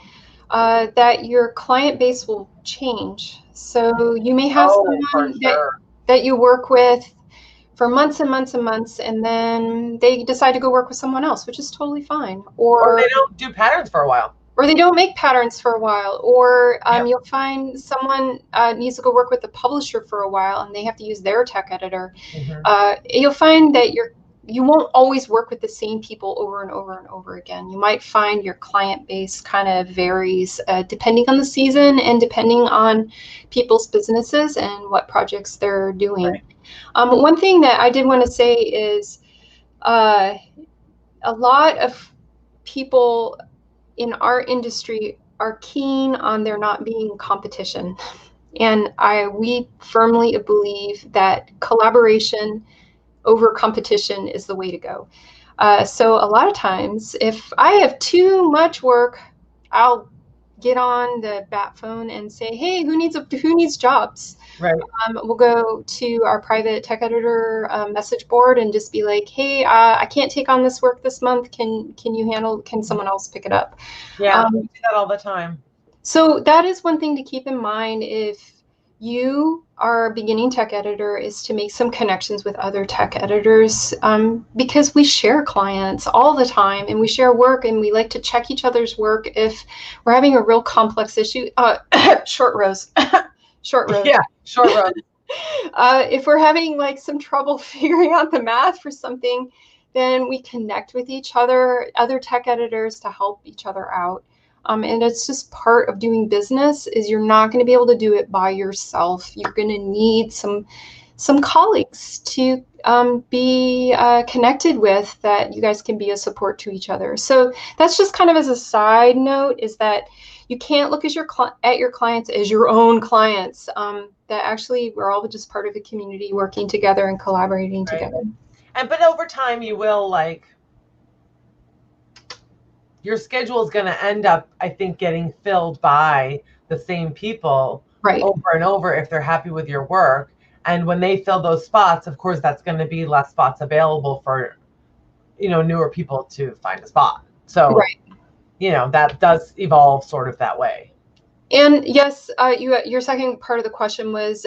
that your client base will change. So you may have someone that you work with for months and months and months, and then they decide to go work with someone else, which is totally fine. Or they don't do patterns for a while. Or they don't make patterns for a while. Or you'll find someone needs to go work with the publisher for a while, and they have to use their tech editor. You'll find that you won't always work with the same people over and over and over again. You might find your client base kind of varies depending on the season and depending on people's businesses and what projects they're doing. Right. One thing that I did want to say is a lot of people in our industry are keen on there not being competition. And we firmly believe that collaboration over competition is the way to go. So a lot of times, if I have too much work, I'll get on the bat phone and say, "Hey, who needs jobs?" Right. We'll go to our private tech editor message board and just be like, "Hey, I can't take on this work this month. Can someone else pick it up?" Yeah, we do that all the time. So that is one thing to keep in mind if you are a beginning tech editor, is to make some connections with other tech editors because we share clients all the time and we share work and we like to check each other's work if we're having a real complex issue. Short rows. Short rows. Yeah, short rows. If we're having like some trouble figuring out the math for something, then we connect with each other, other tech editors, to help each other out. And it's just part of doing business, is you're not going to be able to do it by yourself. You're going to need some colleagues to be connected with, that you guys can be a support to each other. So that's just kind of as a side note, is that you can't look at your clients as your own clients. That actually we're all just part of a community working together and collaborating together. But over time you will your schedule is going to end up, I think, getting filled by the same people Right. over and over if they're happy with your work. And when they fill those spots, of course, that's going to be less spots available for, newer people to find a spot. So, Right. That does evolve sort of that way. And yes, your second part of the question was,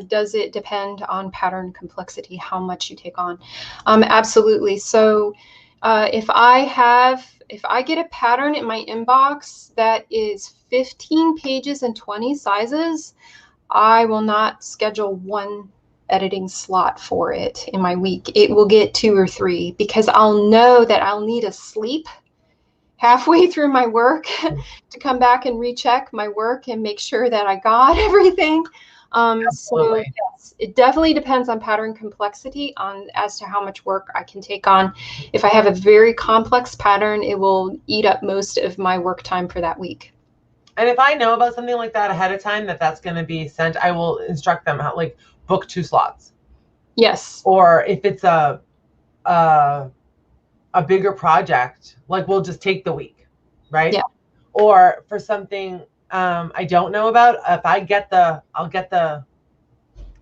does it depend on pattern complexity, how much you take on? Absolutely. So if I get a pattern in my inbox that is 15 pages and 20 sizes, I will not schedule one editing slot for it in my week. It will get 2 or 3 because I'll know that I'll need a sleep halfway through my work to come back and recheck my work and make sure that I got everything. So yes, it definitely depends on pattern complexity as to how much work I can take on. If I have a very complex pattern, it will eat up most of my work time for that week. And if I know about something like that ahead of time, that's going to be sent, I will instruct them how, like, book 2 slots. Yes. Or if it's a bigger project, like, we'll just take the week, right? Yeah. Or for something I don't know about, if I'll get the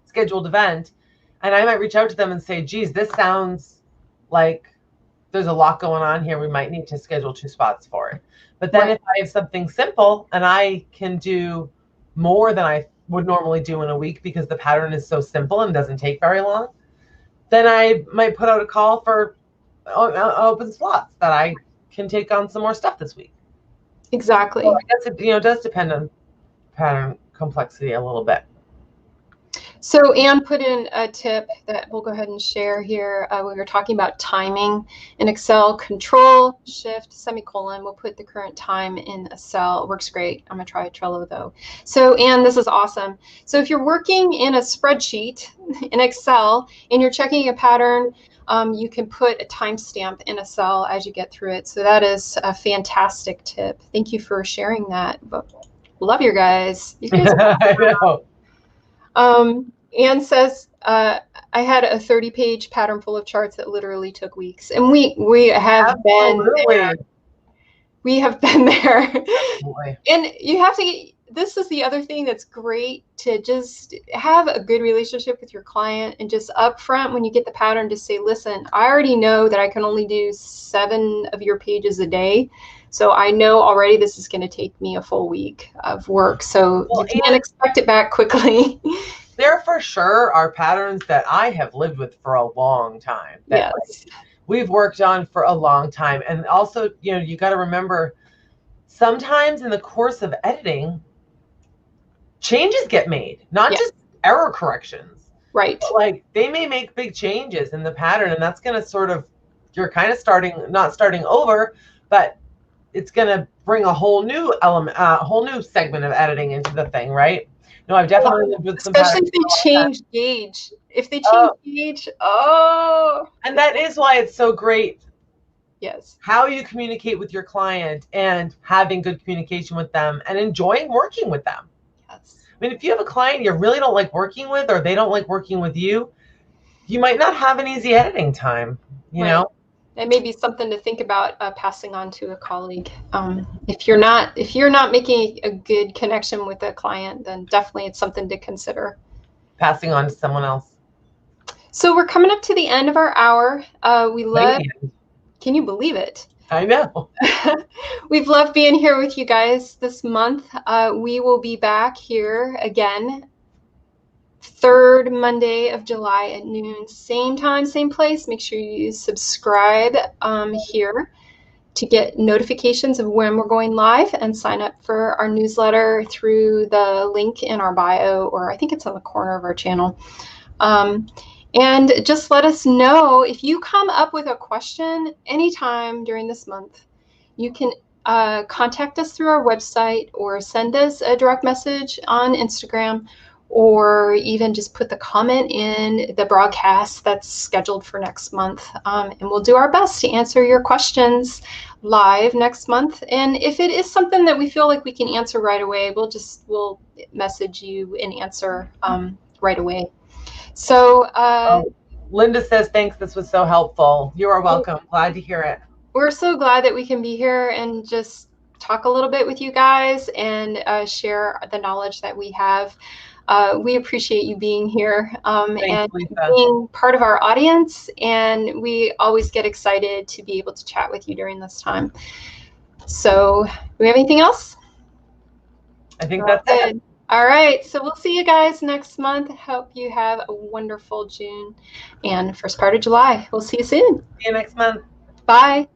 scheduled event, and I might reach out to them and say, geez, this sounds like there's a lot going on here. We might need to schedule 2 spots for it. But then if I have something simple and I can do more than I would normally do in a week because the pattern is so simple and doesn't take very long, then I might put out a call for open slots that I can take on some more stuff this week. Exactly. So I guess it does depend on pattern complexity a little bit. So Anne put in a tip that we'll go ahead and share here. We were talking about timing in Excel. Control, Shift, semicolon. We'll put the current time in a cell. It works great. I'm going to try Trello though. So Anne, this is awesome. So if you're working in a spreadsheet in Excel and you're checking a pattern, you can put a timestamp in a cell as you get through it. So that is a fantastic tip. Thank you for sharing that. Love you guys. You guys I know. Anne says, I had a 30-page pattern full of charts that literally took weeks. And we have been there. We have been there. And you have to, this is the other thing that's great, to just have a good relationship with your client and just upfront when you get the pattern to say, listen, I already know that I can only do 7 of your pages a day. So I know already this is going to take me a full week of work. So you can't expect it back quickly. There for sure are patterns that I have lived with for a long time. That we've worked on for a long time. And also, you got to remember, sometimes in the course of editing, changes get made, not just error corrections. Right. But, like, they may make big changes in the pattern, and that's going to sort of, you're kind of not starting over, but it's going to bring a whole new element, a whole new segment of editing into the thing, right? No, I've definitely lived with some patterns. Especially if they change gauge. If they change gauge, And that is why it's so great. Yes. How you communicate with your client and having good communication with them and enjoying working with them. Yes. I mean, if you have a client you really don't like working with, or they don't like working with you, you might not have an easy editing time, you know? That may be something to think about passing on to a colleague. If you're not making a good connection with a client, then definitely it's something to consider. Passing on to someone else. So we're coming up to the end of our hour. Can you believe it? I know. We've loved being here with you guys this month. We will be back here again 3rd Monday of July at noon, same time, same place. Make sure you subscribe here to get notifications of when we're going live, and sign up for our newsletter through the link in our bio, or I think it's on the corner of our channel. And just let us know if you come up with a question anytime during this month. You can contact us through our website, or send us a direct message on Instagram, or even just put the comment in the broadcast that's scheduled for next month. And we'll do our best to answer your questions live next month. And if it is something that we feel like we can answer right away, we'll message you and answer right away. So Linda says, thanks, this was so helpful. You are welcome. Glad to hear it. We're so glad that we can be here and just talk a little bit with you guys and share the knowledge that we have. We appreciate you being here Thanks, and Lisa. being part of our audience, and we always get excited to be able to chat with you during this time. So, do we have anything else? I think that's it. All right, so we'll see you guys next month. Hope you have a wonderful June and first part of July. We'll see you soon. See you next month. Bye.